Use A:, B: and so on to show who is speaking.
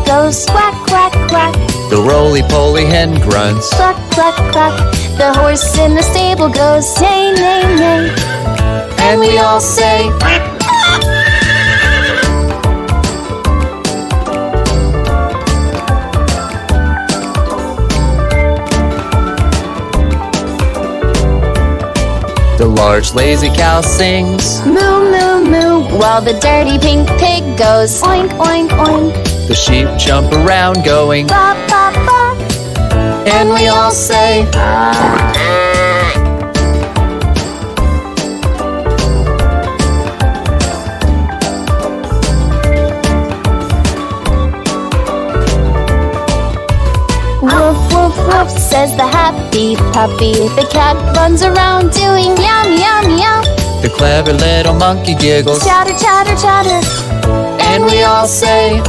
A: goes quack, quack, quack.
B: The roly-poly hen grunts.
A: Cluck, cluck, cluck. The horse in the stable goes neigh, neigh, neigh.
B: And we all say, the large lazy cow sings.
A: Moo, moo, moo. While the dirty pink pig goes oink, oink, oink.
B: The sheep jump around going,
A: Ba, ba, ba.
B: and we all say,
A: Woof, woof, woof, says the happy puppy. The cat runs around doing meow, meow, meow.
B: the clever little monkey giggles,
A: Chatter, chatter, chatter.
B: and we all say,